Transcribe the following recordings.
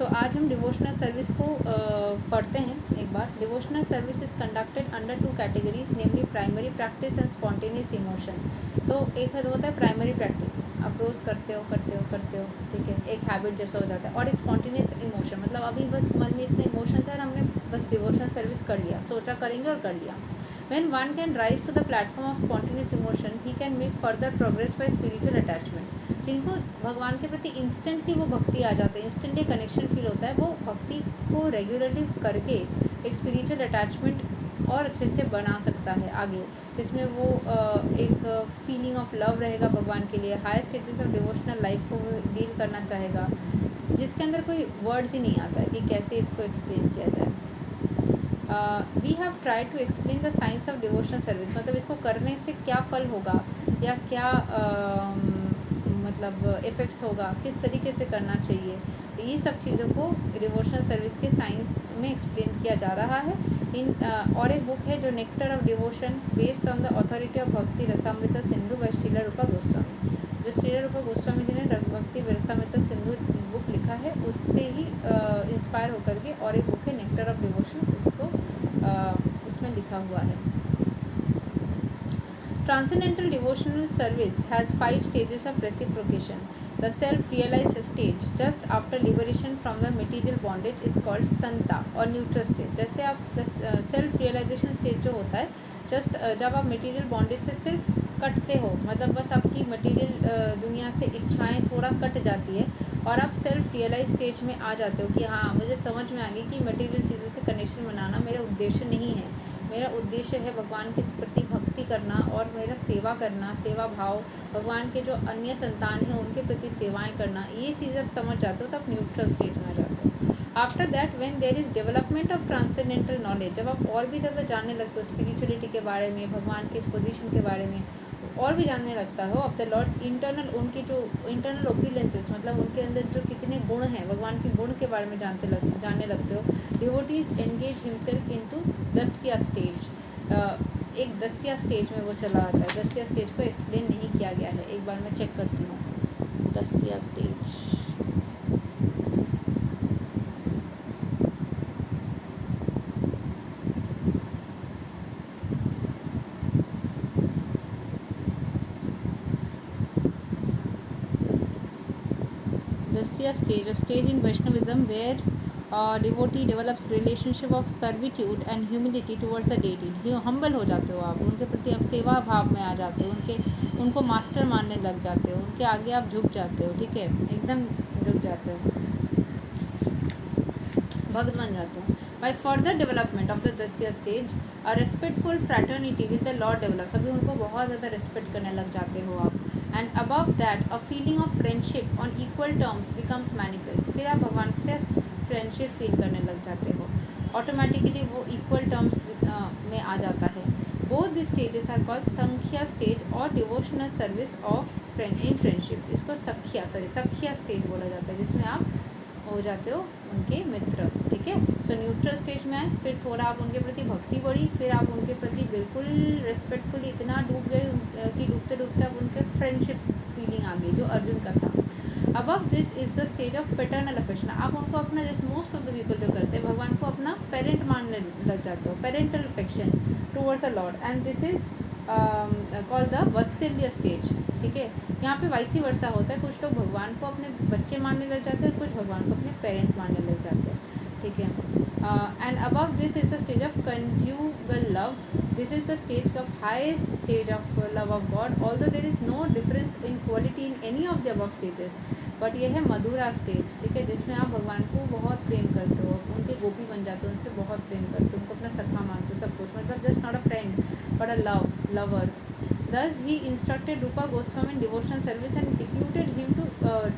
सो आज हम devotional service को पढ़ते हैं एक बार। Devotional service is conducted under two categories, namely primary practice and spontaneous emotion. तो एक होता है प्राइमरी प्रैक्टिस, आप रोज़ करते हो, ठीक है, एक हैबिट जैसा हो जाता है। और स्पॉन्टेनियस इमोशन मतलब अभी बस मन में इतने इमोशंस है और हमने बस डिवोशनल सर्विस कर लिया, सोचा करेंगे और कर लिया। When one can rise to the platform of spontaneous emotion, he can make further progress by spiritual attachment. जिनको भगवान के प्रति इंस्टेंटली वो भक्ति आ जाता है, इंस्टेंटली कनेक्शन फील होता है, वो भक्ति को रेगुलरली करके एक स्पिरिचुअल अटैचमेंट और अच्छे से बना सकता है आगे, जिसमें वो एक फीलिंग ऑफ लव रहेगा भगवान के लिए। Higher stages of devotional life को डील करना चाहेगा, जिसके अंदर कोई वर्ड्स ही नहीं आता है कि कैसे इसको एक्सप्लेन किया जाए। We have try to explain the science of devotional service, मतलब इसको करने से क्या फल होगा या क्या मतलब इफ़ेक्ट्स होगा, किस तरीके से करना चाहिए, ये सब चीज़ों को डिवोशनल सर्विस के साइंस में एक्सप्लेन किया जा रहा है। और एक बुक है जो nectar of devotion, based on the authority of भक्ति रसामृत सिंधु बाय श्रील रूपा गोस्वामी। जो श्रील रूपा गोस्वामी जी ने भक्ति रसामृत सिंधु बुक लिखा है, उससे ही इंस्पायर होकर के और एक बुक है नेक्टर ऑफ डिवोशन, उसको उसमें लिखा हुआ है। Transcendental devotional service has 5 stages of reciprocation. The self-realized stage just after liberation from the material bondage is called संता और न्यूट्रल स्टेज। जैसे आप सेल्फ रियलाइजेशन स्टेज जो होता है जस्ट जब आप मटेरियल बॉन्डेज से सिर्फ कटते हो, मतलब बस आपकी मटेरियल दुनिया से इच्छाएं थोड़ा कट जाती है और आप सेल्फ रियलाइज स्टेज में आ जाते हो कि हाँ, मुझे समझ में आ गई कि मटेरियल चीज़ों से कनेक्शन बनाना मेरा उद्देश्य नहीं है। मेरा उद्देश्य है भगवान के प्रति भक्ति करना और मेरा सेवा करना, सेवा भाव, भगवान के जो अन्य संतान हैं उनके प्रति सेवाएं करना, ये चीज़ जब समझ जाते हो तो आप न्यूट्रल स्टेज में आ जाते हो। After that when there is development of transcendental knowledge, जब आप और भी ज़्यादा जानने लगते हो स्पिरिचुअलिटी के बारे में, भगवान के पोजीशन के बारे में और भी जानने लगता हो, ऑफ द लॉर्ड्स इंटरनल, उनके जो इंटरनल ओपिलेंसेस, मतलब उनके अंदर जो कितने गुण हैं, भगवान के गुण के बारे में जानने लगते हो। डिवोटीज एंगेज हिमसेल्फ इनटू दस्या स्टेज, एक दस्या स्टेज में वो चला आता है। दस्या स्टेज को एक्सप्लेन नहीं किया गया है, एक बार मैं चेक करती हूँ। दस्या stage Dasya stage, a stage in Vaishnavism where devotee develops relationship of servitude and humility towards the deity. Humble हो जाते हो आप, उनके प्रति आप सेवा भाव में आ जाते हो, उनको मास्टर मानने लग जाते हो, उनके आगे आप झुक जाते हो, ठीक है, एकदम झुक जाते हो, भक्त बन जाते हो। By further development of the Dasya stage, a respectful fraternity with the Lord develops. अभी उनको बहुत ज़्यादा रिस्पेक्ट करने लग जाते हो आप। And above that, a feeling of friendship on equal terms becomes manifest. फिर आप भगवान से फ्रेंडशिप फील करने लग जाते हो, ऑटोमेटिकली वो इक्वल टर्म्स में आ जाता है। Both this stages are called sakhya stage और डिवोशनल सर्विस ऑफ फ्रेंडशिप। इसको सख्या स्टेज बोला जाता है, जिसमें आप हो जाते हो उनके मित्र, ठीक है। सो न्यूट्रल स्टेज में आए, फिर थोड़ा आप उनके प्रति भक्ति बढ़ी, फिर आप उनके प्रति बिल्कुल रिस्पेक्टफुली इतना डूब गए कि डूबते डूबते आप उनके फ्रेंडशिप फीलिंग आ गई, जो अर्जुन का था। Above this is the stage of paternal affection. आप उनको अपना, जैसे मोस्ट ऑफ द पीपल जो करते हैं, भगवान को अपना पेरेंट मानने लग जाते हो, parental affection towards the Lord, and this is called the Vatsalya stage, ठीक है। यहाँ पे वाइसी वर्सा होता है, कुछ लोग भगवान को अपने बच्चे मानने लग जाते हैं, कुछ भगवान को अपने पेरेंट मानने लग जाते हैं, ठीक है। And above this is the stage of conjugal love. This is the stage of highest stage of love of God, although there is no difference in quality in any of the above stages, but यह है मधुरा stage, ठीक है, जिसमें आप भगवान को बहुत प्रेम करते हो, उनके गोपी बन जाते हो, उनसे बहुत प्रेम करते हो, उनको अपना सखा मानते हो, सब कुछ, मतलब just not a friend but a lover. Thus he instructed Rupa Goswami in devotional service and deputed him to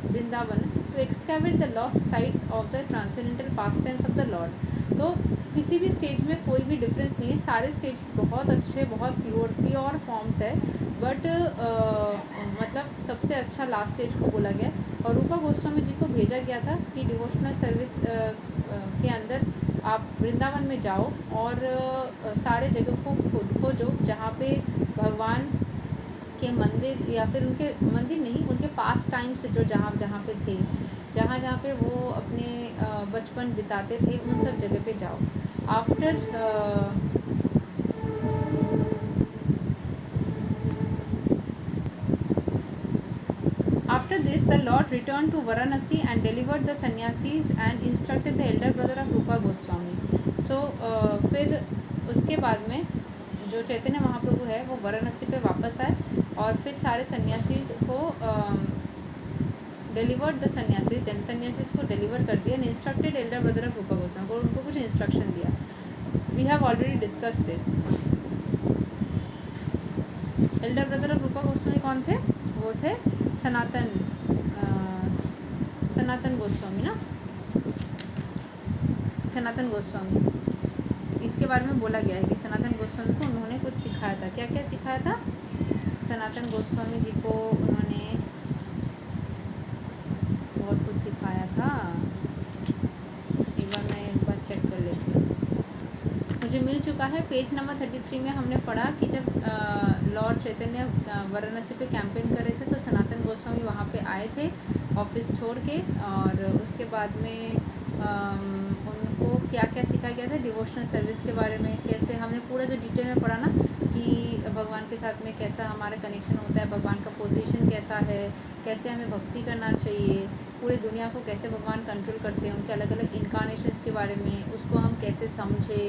Vrindavan to excavate the lost sites of the transcendental pastimes of the Lord. तो किसी भी stage में कोई भी difference नहीं है, सारे stage बहुत अच्छे, बहुत प्योर फॉर्म्स है, बट मतलब सबसे अच्छा लास्ट स्टेज को बोला गया। और रूपा गोस्वामी जी को भेजा गया था कि डिवोशनल सर्विस के अंदर आप वृंदावन में जाओ और सारे जगह को खोजो जहाँ पे भगवान के मंदिर या फिर उनके मंदिर नहीं, उनके पास टाइम से जो जहाँ जहाँ पे थे, जहाँ जहाँ पे वो अपने बचपन बिताते थे, उन सब जगह पे जाओ। After After this, the Lord returned to Varanasi and delivered the sannyasis and instructed the elder brother of Rupa Goswami. So फिर उसके बाद में जो चैतन्य महाप्रभु है वो वाराणसी पे वापस आए और फिर सारे सन्यासीज को डिलीवर्ड द सन्यासीज को डिलीवर कर दिया and instructed elder brother of Rupa Goswami को उनको कुछ इंस्ट्रक्शन दिया. We have already discuss this. Elder brother of Rupa Goswami कौन थे? वो थे सनातन गोस्वामी ना, सनातन गोस्वामी. इसके बारे में बोला गया है कि सनातन गोस्वामी को उन्होंने कुछ सिखाया था. क्या क्या सिखाया था? सनातन गोस्वामी जी को उन्होंने बहुत कुछ सिखाया था. एक बार चेक कर लेती हूँ. मुझे मिल चुका है पेज नंबर 33 में. हमने पढ़ा कि जब लॉर्ड चैतन्य वाराणसी पे कैंपेन कर रहे थे तो सनातन गोस्वामी वहाँ पे आए थे ऑफिस छोड़ के, और उसके बाद में उनको क्या क्या सिखाया गया था डिवोशनल सर्विस के बारे में. कैसे हमने पूरा जो डिटेल में पढ़ा ना कि भगवान के साथ में कैसा हमारा कनेक्शन होता है, भगवान का पोजीशन कैसा है, कैसे हमें भक्ति करना चाहिए, पूरी दुनिया को कैसे भगवान कंट्रोल करते हैं, उनके अलग अलग इनकारनेशंस के बारे में, उसको हम कैसे समझें,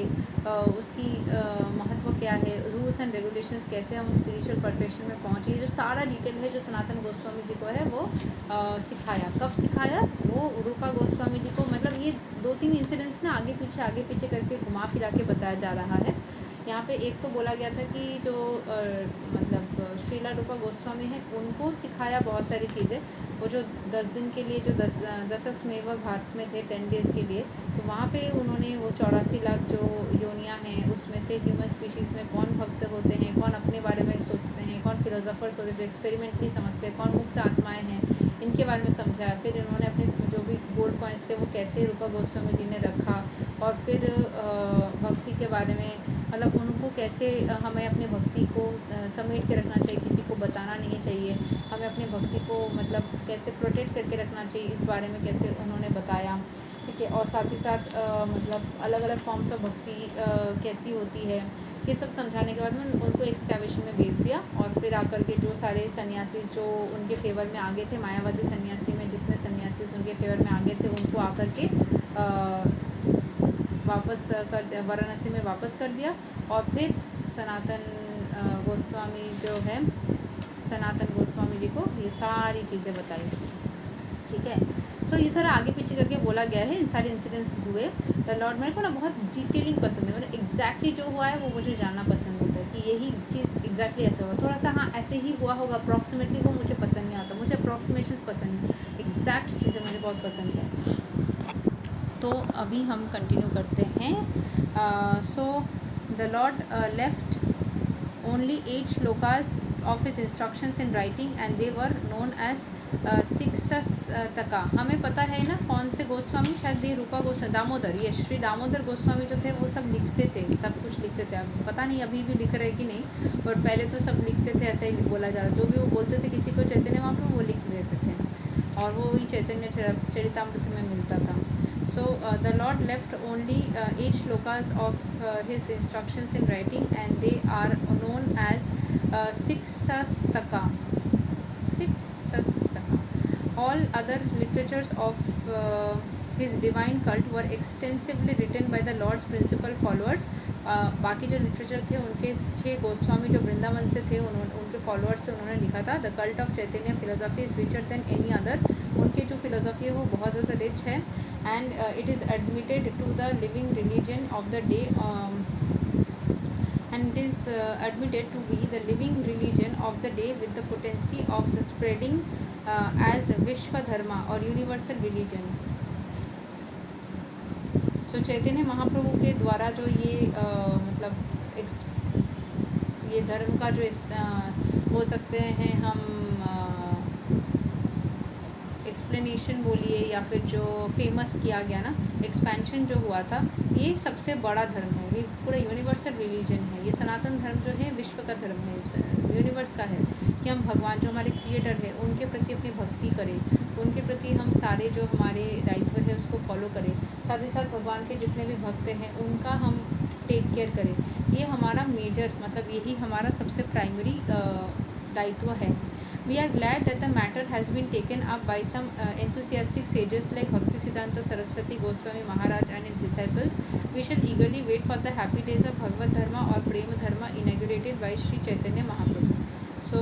उसकी महत्व क्या है, रूल्स एंड रेगुलेशंस, कैसे हम स्पिरिचुअल परफेक्शन में पहुँचे. ये जो सारा डिटेल है जो सनातन गोस्वामी जी को है वो सिखाया. कब सिखाया? वो रूपा गोस्वामी जी को. मतलब ये 2-3 इंसिडेंट्स ना आगे पीछे करके घुमा फिरा के बताया जा रहा है. यहाँ पे एक तो बोला गया था कि जो मतलब श्रीला रूपा गोस्वामी है उनको सिखाया बहुत सारी चीज़ें. वो जो 10 दिन के लिए जो दशमेव घाट में थे 10 डेज़ के लिए, तो वहाँ पे उन्होंने वो 84 लाख जो योनियाँ हैं उसमें से ह्यूमन स्पीशीज़ में कौन भक्त होते हैं, कौन अपने बारे में सोचते हैं, कौन फिलोसोफर्स होते हैं जो एक्सपेरिमेंटली समझते हैं, कौन मुक्त आत्माएँ हैं, इनके बारे में समझाया. फिर इन्होंने अपने जो भी गोल्ड कॉइन्स थे वो कैसे रूपा गोस्वामी जी ने रखा, और फिर भक्ति के बारे में मतलब उनको कैसे हमें अपने भक्ति को समेट के रखना चाहिए, किसी को बताना नहीं चाहिए, हमें अपने भक्ति को मतलब कैसे प्रोटेक्ट करके रखना चाहिए, इस बारे में कैसे उन्होंने बताया. ठीक है. और साथ ही साथ मतलब अलग अलग फॉर्म्स ऑफ भक्ति कैसी होती है, ये सब समझाने के बाद में उनको एक्सकैवेशन में भेज दिया. और फिर आकर के जो सारे सन्यासी जो उनके फेवर में आगे थे, मायावादी सन्यासी में जितने सन्यासी उनके फेवर में आगे थे, उनको आकर के वापस कर वाराणसी में वापस कर दिया. और फिर सनातन गोस्वामी जो है, सनातन गोस्वामी जी को ये सारी चीज़ें बताई. ठीक है. सो ये थोड़ा आगे पीछे करके बोला गया है, इन सारे इंसिडेंट्स हुए. द लॉर्ड, मेरे को ना बहुत डिटेलिंग पसंद है, मतलब एग्जैक्टली जो हुआ है वो मुझे जानना पसंद होता है कि यही चीज़ एग्जैक्टली ऐसे हुआ. थोड़ा सा हाँ ऐसे ही हुआ होगा अप्रॉक्सीमेटली, वो मुझे पसंद नहीं आता. मुझे अप्रॉक्सीमेशंस पसंद नहीं, एग्जैक्ट चीज़ें मुझे बहुत पसंद है. तो अभी हम कंटिन्यू करते हैं. So the Lord left only 8 shlokas of his instructions in writing and they were known as शिक्षस्तका. हमें पता है ना कौन से गोस्वामी, शायद ये रूपा गोस्वामी, दामोदर, ये श्री दामोदर गोस्वामी जो थे वो सब लिखते थे, सब कुछ लिखते थे. अब पता नहीं अभी भी लिख रहे कि नहीं, और पहले तो सब लिखते थे, ऐसा ही बोला जा रहा. जो भी वो बोलते थे किसी को चैतन्य वहाँ पर वो लिख लेते थे, और वो ही चैतन्य चरितामृत में मिलता था. So the Lord left only 8 shlokas of his instructions in writing and they are known as Shiksastaka. All other literatures of his divine cult were extensively written by the Lord's principal followers. बाकी जो literature थे उनके 6 गोस्वामी जो वृंदावन से थे उनके followers थे, उन्होंने लिखा था. The cult of Chaitanya philosophy is richer than any other. उनकी जो फिलोसॉफी है वो बहुत ज़्यादा रिच है. And it is admitted to the living religion of the day and it is admitted to be the living religion of the day with the potency of spreading as Vishwa Dharma or universal religion. So Chaitanya Mahaprabhu के द्वारा जो ये मतलब ये धर्म का जो बोल सकते हैं हम एक्सप्लेनेशन बोलिए या फिर जो फेमस किया गया ना, एक्सपेंशन जो हुआ था, ये सबसे बड़ा धर्म है, ये पूरा यूनिवर्सल रिलीजन है. ये सनातन धर्म जो है विश्व का धर्म है, यूनिवर्स का है. कि हम भगवान जो हमारे क्रिएटर है उनके प्रति अपनी भक्ति करें, उनके प्रति हम सारे जो हमारे दायित्व है उसको फॉलो करें, साथ ही साथ भगवान के जितने भी भक्त हैं उनका हम टेक केयर करें। ये हमारा मेजर मतलब यही हमारा सबसे प्राइमरी दायित्व है। We are glad that the matter has been taken up by some enthusiastic sages like Bhaktisiddhanta Saraswati Goswami Maharaj and his disciples. We shall eagerly wait for the happy days of Bhagavad Dharma or Prema Dharma inaugurated by Sri Chaitanya Mahaprabhu. So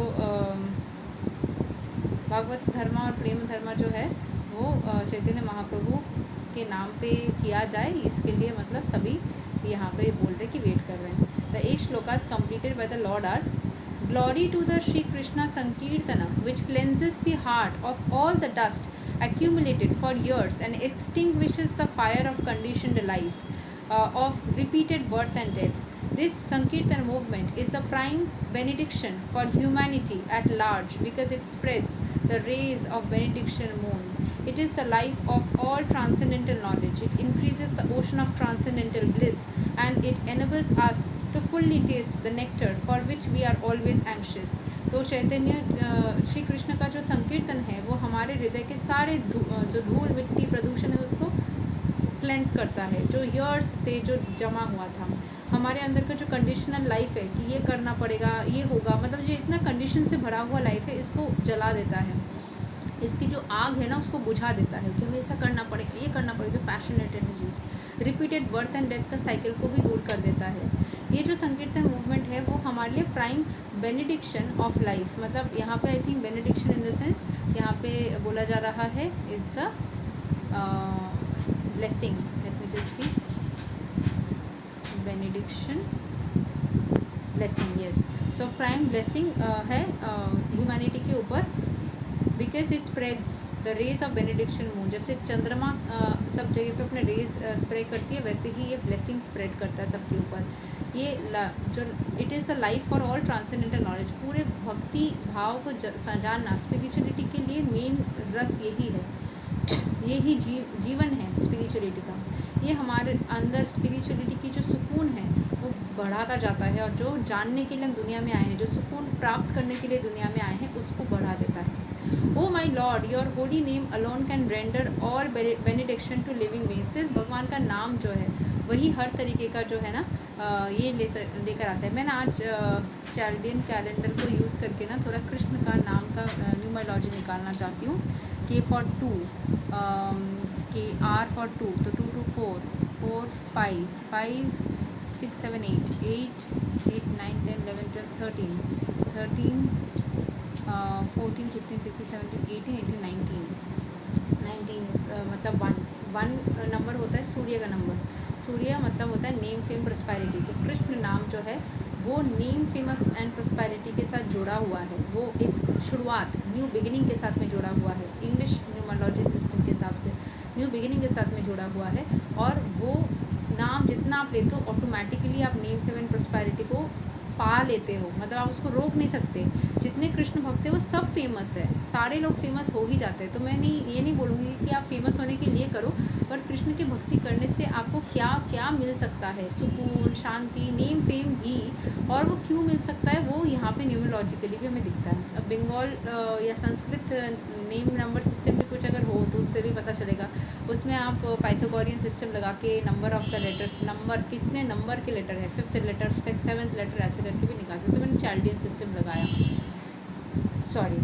Bhagavat धर्म और प्रेम धर्म जो है वो चैतन्य महाप्रभु के नाम पे किया जाए, इसके लिए मतलब सभी यहाँ पे बोल रहे कि वेट कर रहे हैं। The 8 shlokas completed by the lord are Glory to the Shri Krishna Sankirtana, which cleanses the heart of all the dust accumulated for years and extinguishes the fire of conditioned life, of repeated birth and death. This Sankirtan movement is the prime benediction for humanity at large because it spreads the rays of benediction moon. It is the life of all transcendental knowledge. It increases the ocean of transcendental bliss and it enables us to fully taste the nectar for which we are always anxious. तो चैतन्य श्री कृष्ण का जो संकीर्तन है वो हमारे हृदय के सारे जो धूल मिट्टी प्रदूषण है उसको क्लेंस करता है, जो ईयर्स से जो जमा हुआ था हमारे अंदर का जो कंडीशनल लाइफ है कि ये करना पड़ेगा, ये होगा, मतलब जो इतना कंडीशन से भरा हुआ लाइफ है इसको जला देता है, इसकी जो आग है ना उसको बुझा देता है कि हमें ऐसा करना पड़ेगा, ये करना पड़ेगा, जो passionate energies repeated birth and death का साइकिल को भी दूर कर देता है। ये जो संकीर्तन मूवमेंट है वो हमारे लिए प्राइम बेनिडिक्शन ऑफ लाइफ, मतलब यहाँ पे I think benediction in the sense यहाँ पे बोला जा रहा है is the blessing, let me just see, benediction blessing, yes, so prime blessing है ह्यूमैनिटी के ऊपर, because it spreads the rays of benediction moon, जैसे चंद्रमा सब जगह पे अपने रेज स्प्रेड करती है वैसे ही ये ब्लेसिंग स्प्रेड करता है सबके ऊपर। ये जो it is the life for all transcendental knowledge, पूरे भक्ति भाव को जानना स्पिरिचुअलिटी के लिए मेन रस यही है, यही जीवन है स्पिरिचुअलिटी का। ये हमारे अंदर स्पिरिचुअलिटी की जो सुकून है वो बढ़ाता जाता है, और जो जानने के लिए हम दुनिया में आए हैं, जो सुकून प्राप्त करने के लिए दुनिया में आए हैं उसको बढ़ा देता है। O my lord, your holy name alone can render all benediction to living beings. सिर्फ भगवान का नाम जो है वही हर तरीके का जो है ना ये लेकर आता है। मैं ना आज चार्लियन कैलेंडर को यूज़ करके ना थोड़ा कृष्ण का नाम का न्यूमरोलॉजी निकालना चाहती हूँ। K for 2, K R for 2, तो 2 to 4, 4 5 5 6 7 8 8 8 9 10 11 12 13 13 14 15 16 17 18 18 19 मतलब 1 नंबर होता है सूर्य का नंबर। सूर्य मतलब होता है नेम फेम प्रॉस्पेरिटी। तो कृष्ण नाम जो है वो नेम फेम एंड प्रॉस्पेरिटी के साथ जुड़ा हुआ है, वो एक शुरुआत न्यू बिगिनिंग के साथ में जुड़ा हुआ है, इंग्लिश न्यूमरोलॉजी सिस्टम के हिसाब से न्यू बिगिनिंग के साथ में जुड़ा हुआ है। और वो नाम जितना आप लेते हो ऑटोमेटिकली आप नेम फेम एंड प्रॉस्पेरिटी को पा लेते हो, मतलब आप उसको रोक नहीं सकते। जितने कृष्ण भक्त हैं वो सब फेमस है, सारे लोग फेमस हो ही जाते हैं। तो मैं ये नहीं बोलूँगी कि आप फेमस होने के लिए करो, पर कृष्ण की भक्ति करने से आपको क्या क्या मिल सकता है, सुकून, शांति, नेम फेम भी, और वो क्यों मिल सकता है वो यहाँ पे न्यूमरोलॉजिकली भी हमें दिखता है। अब बंगाल या संस्कृत नेम नंबर सिस्टम भी कुछ अगर हो तो उससे भी पता चलेगा। उसमें आप पाइथागोरियन सिस्टम लगा के number of the letters, number कितने नंबर के लेटर है, 5th लेटर 7th लेटर ऐसे करके भी निकाल सकते। तो मैंने चार्लियन सिस्टम लगाया, सॉरी।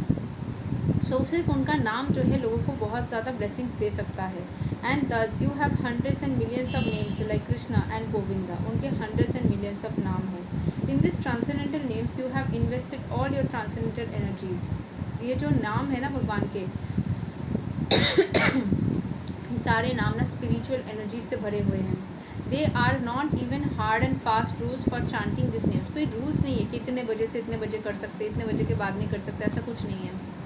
सो सिर्फ उनका नाम जो है लोगों को बहुत ज़्यादा ब्लेसिंग्स दे सकता है। एंड दस you have hundreds and millions of names like Krishna and Govinda, उनके हंड्रेड्स एंड मिलियंस ऑफ नाम हैं। In this transcendental names you have invested all your transcendental energies. ये जो नाम है ना भगवान के सारे नाम ना स्पिरिचुअल एनर्जीज से भरे हुए हैं। They are not even hard and fast rules for chanting this names. कोई रूल्स नहीं है कि इतने बजे से इतने बजे कर सकते, इतने बजे के बाद नहीं कर सकते, ऐसा कुछ नहीं है।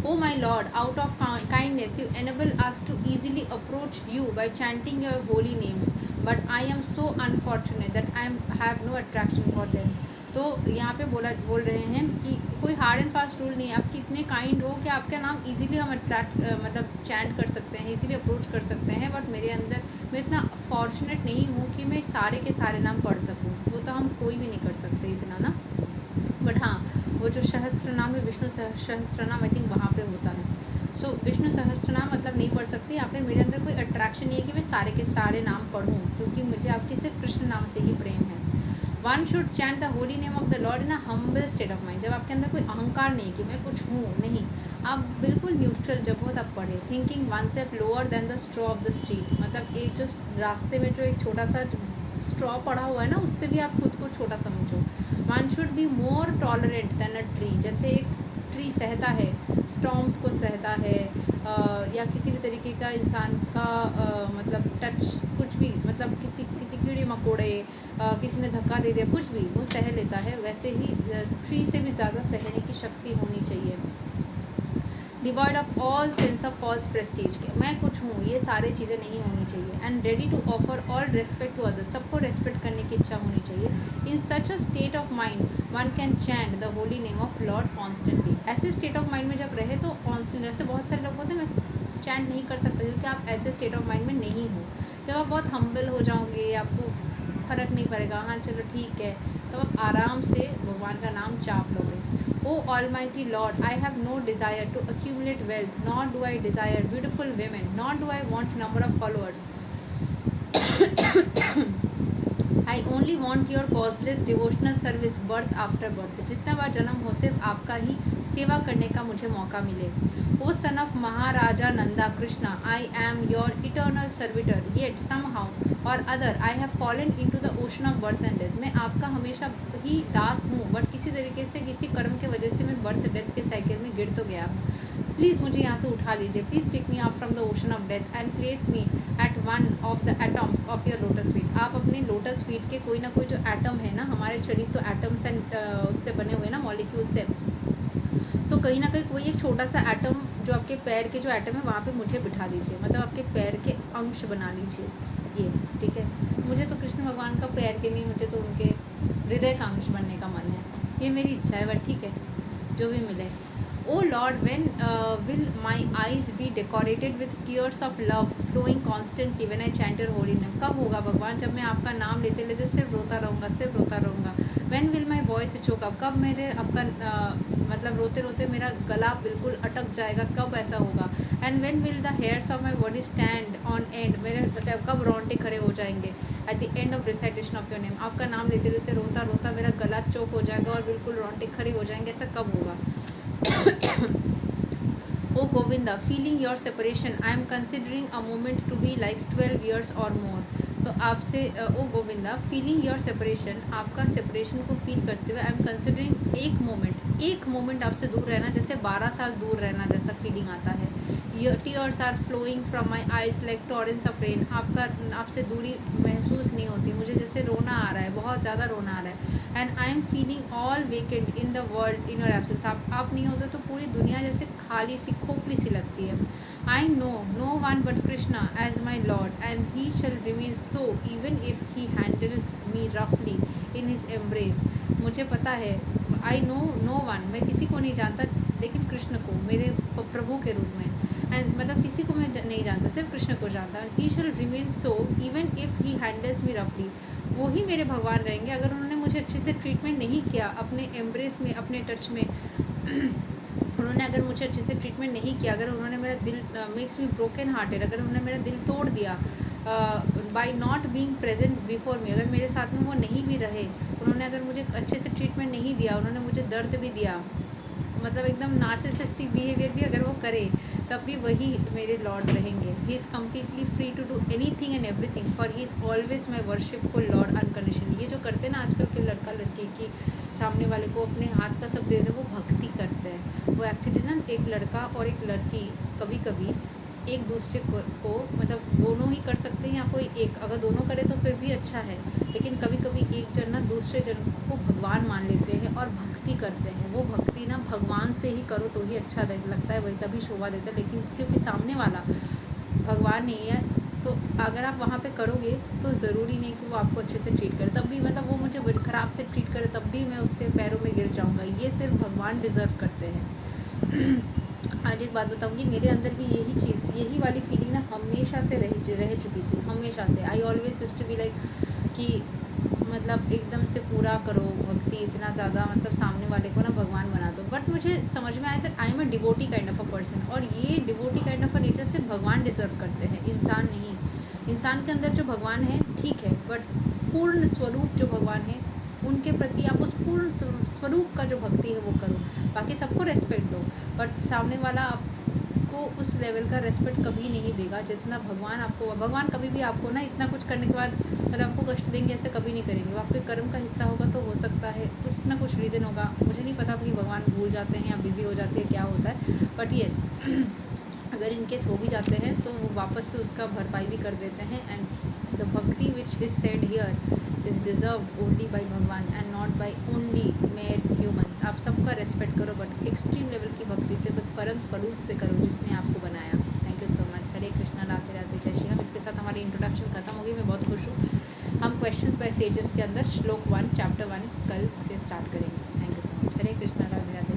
Oh my Lord, out of kindness you enable us to easily approach you by chanting your holy names, but I am so unfortunate that I have no attraction for them. तो यहाँ पे बोल रहे हैं कि कोई हार्ड एंड फास्ट रूल नहीं है, आप कितने काइंड हो कि आपका नाम इजीली हम मतलब चैंट कर सकते हैं, इजीली अप्रोच कर सकते हैं, बट मेरे अंदर मैं इतना फॉर्चुनेट नहीं हूँ कि मैं सारे के सारे नाम पढ़ सकूँ। वो तो हम कोई भी नहीं कर सकते इतना ना, बट हाँ वो जो सहस्त्र नाम है विष्णु सहस्त्र नाम, आई थिंक वहाँ पे होता है। सो विष्णु सहस्त्र नाम मतलब नहीं पढ़ सकती, या फिर मेरे अंदर कोई अट्रैक्शन नहीं है कि मैं सारे के सारे नाम पढ़ूँ, क्योंकि मुझे आपके सिर्फ कृष्ण नाम से ही प्रेम है। One should chant the holy name of the Lord in a humble state of mind. जब आपके अंदर कोई अहंकार नहीं कि मैं कुछ हूँ, नहीं, आप बिल्कुल न्यूट्रल जब हो तब पढ़े। Thinking one self lower than the straw of the street, मतलब एक जो रास्ते में जो एक छोटा सा स्ट्रॉ पड़ा हुआ है ना, उससे भी आप खुद को छोटा समझो। One should be more tolerant than a tree, जैसे एक ट्री सहता है, स्टॉर्म्स को सहता है, या किसी भी तरीके का इंसान का मतलब टच, कुछ भी, मतलब किसी कीड़े मकोड़े, किसी ने धक्का दे दिया, कुछ भी वो सह लेता है, वैसे ही ट्री से भी ज़्यादा सहने की शक्ति होनी चाहिए। Devoid of all sense of false prestige, के मैं कुछ हूँ, ये सारी चीज़ें नहीं होनी चाहिए। And ready to offer all respect to others, सबको रेस्पेक्ट करने की इच्छा होनी चाहिए। In such a state of mind one can chant the holy name of lord constantly. ऐसे स्टेट ऑफ माइंड में जब रहे तो कॉन्स्टेंट, ऐसे बहुत सारे लोग होते हैं मैं चैंट नहीं कर सकता, क्योंकि आप ऐसे स्टेट ऑफ माइंड में नहीं हो। जब आप बहुत हम्बल हो जाओगे, आपको फ़र्क नहीं पड़ेगा, हाँ चलो ठीक है, तो आप आराम से भगवान का नाम चाप लोगे। O Almighty Lord, I have no desire to accumulate wealth, nor do I desire beautiful women, nor do I want number of followers. I only want your causeless devotional service birth after birth. जितना बार जन्म हो सिर्फ आपका ही सेवा करने का मुझे मौका मिले। O son of Maharaja Nanda Krishna, I am your eternal servitor. Yet somehow or other I have fallen into the ocean of birth and death. मैं आपका हमेशा ही दास हूँ, बट किसी तरीके से किसी कर्म के वजह से मैं बर्थ डेथ के साइकिल में गिर तो गया हूँ। प्लीज़ मुझे यहाँ से उठा लीजिए। Please pick me up from the ocean of death and place me at one of the atoms of your lotus feet. आप अपने लोटस फीट के कोई ना कोई जो एटम है ना, हमारे शरीर तो एटम्स एंड उससे बने हुए ना, मॉलिक्यूल से, सो कहीं ना कहीं कोई एक छोटा सा एटम जो आपके पैर के जो एटम है वहाँ पे मुझे बिठा दीजिए, मतलब आपके पैर के अंश बना लीजिए ये, ठीक है। मुझे तो कृष्ण भगवान का पैर के नहीं, मुझे तो उनके हृदय का अंश बनने का मन है, ये मेरी इच्छा है, बट ठीक है जो भी मिले। O lord, when will my eyes be decorated with tears of love flowing constantly when I chant your holy name. कब होगा भगवान, जब मैं आपका नाम लेते लेते सिर्फ रोता रहूँगा, सिर्फ रोता रहूँगा। When will my voice choke up, कब मेरे आपका मतलब रोते रोते मेरा गला बिल्कुल अटक जाएगा, कब ऐसा होगा। And when will the hairs of my body stand on and, मेरे कब रोंगटे खड़े हो जाएंगे at the end of recitation of your name. आपका नाम लेते लेते रोता रोता मेरा गला चोक हो जाएगा और बिल्कुल रोंगटे खड़े हो जाएंगे, ऐसा कब होगा। O Govinda, feeling your separation, I am considering a moment to be like 12 years or more. तो आपसे ओ गोविंदा, फीलिंग योर सेपरेशन, आपका सेपरेशन को फील करते हुए, आई एम कंसिडरिंग एक मोमेंट आपसे दूर रहना, जैसे 12 साल दूर रहना जैसा फीलिंग आता है। Your tears are flowing from my eyes like torrents of rain, आपसे दूरी महसूस नहीं होती, मुझे जैसे रोना आ रहा है, बहुत ज़्यादा रोना आ रहा है। And I am feeling all vacant in the world in your absence, आप नहीं होते तो पूरी दुनिया जैसे खाली सी खोखली सी लगती है। I know no one but Krishna as my Lord, and he shall remain so even if he handles me roughly in his embrace. मुझे पता है, I know no one, मैं किसी को नहीं जानता, लेकिन कृष्ण को, मेरे प्रभु के रूप में, एंड मतलब किसी को मैं नहीं जानता, सिर्फ कृष्ण को जानता हूँ। He shall remain so even if he handles me roughly, वो ही मेरे भगवान रहेंगे अगर उन्होंने मुझे अच्छे से ट्रीटमेंट नहीं किया, अपने एम्ब्रेस में, अपने टच में उन्होंने अगर मुझे अच्छे से ट्रीटमेंट नहीं किया, अगर उन्होंने मेरा दिल मेक्स मी ब्रोकन हार्टेड, अगर उन्होंने मेरा दिल तोड़ दिया by not being present before me, अगर मेरे साथ में वो नहीं भी रहे, उन्होंने अगर मुझे अच्छे से ट्रीटमेंट नहीं दिया, उन्होंने मुझे दर्द भी दिया, मतलब एकदम नार्सिसिस्टिक बिहेवियर भी अगर वो करे, तब भी वही मेरे लॉर्ड रहेंगे। He is completely free to do anything and everything, for he is always my worshipful lord unconditionally. ये जो करते हैं ना आजकल के लड़का लड़की की, सामने वाले को अपने हाथ का सब दे दे, वो भक्ति करते हैं। वो एक्चुअली ना एक लड़का और एक लड़की कभी कभी एक दूसरे को मतलब दोनों ही कर सकते हैं, या कोई एक, अगर दोनों करे तो फिर भी अच्छा है, लेकिन कभी कभी एक जन ना दूसरे जन को भगवान मान लेते हैं और भक्ति करते हैं। वो भक्ति ना भगवान से ही करो तो ही अच्छा लगता है, वही तभी शोभा देता है, लेकिन क्योंकि सामने वाला भगवान नहीं है, तो अगर आप वहाँ पे करोगे तो ज़रूरी नहीं कि वो आपको अच्छे से ट्रीट करे, तब भी मतलब वो मुझे ख़राब से ट्रीट करे तब भी मैं उसके पैरों में गिर जाऊँगा। ये सिर्फ भगवान डिज़र्व करते हैं। आज एक बात बताऊँगी, मेरे अंदर भी यही वाली फीलिंग ना हमेशा से रह चुकी थी, हमेशा से। I always used to be like कि मतलब एकदम से पूरा करो भक्ति, इतना ज़्यादा मतलब सामने वाले को ना भगवान बना दो। बट मुझे समझ में आया था I am a devotee kind of a person, और ये devotee kind of a nature से भगवान डिजर्व करते हैं, इंसान नहीं। इंसान के अंदर जो भगवान है ठीक है, बट पूर्ण स्वरूप जो भगवान है उनके प्रति आप उस पूर्ण स्वरूप का जो भक्ति है वो करो। बाकी सबको रेस्पेक्ट दो, बट सामने वाला आपको उस लेवल का रेस्पेक्ट कभी नहीं देगा जितना भगवान कभी भी आपको ना इतना कुछ करने के बाद मतलब आपको कष्ट देंगे, ऐसे कभी नहीं करेंगे। वो आपके कर्म का हिस्सा होगा, तो हो सकता है कुछ ना कुछ रीज़न होगा, मुझे नहीं पता कि भगवान भूल जाते हैं या बिज़ी हो जाते हैं, क्या होता है, बट येस अगर इनकेस हो भी जाते हैं तो वो वापस से उसका भरपाई भी कर देते हैं। And the bhakti which is said here is deserve only by Bhagwan and not by only mere humans. आप सबका रेस्पेक्ट करो, बट एक्सट्रीम लेवल की भक्ति से बस परम स्वरूप से करो जिसने आपको बनाया। Thank you so much. Hare Krishna, Radhe Radhe, जय श्री राम। इसके साथ हमारी इंट्रोडक्शन खत्म हो गई, मैं बहुत खुश हूँ। हम क्वेश्चंस बाय सेजेस के अंदर श्लोक 1 चैप्टर 1 कल से स्टार्ट करेंगे। Thank you so much. Hare Krishna, Radhe Radhe.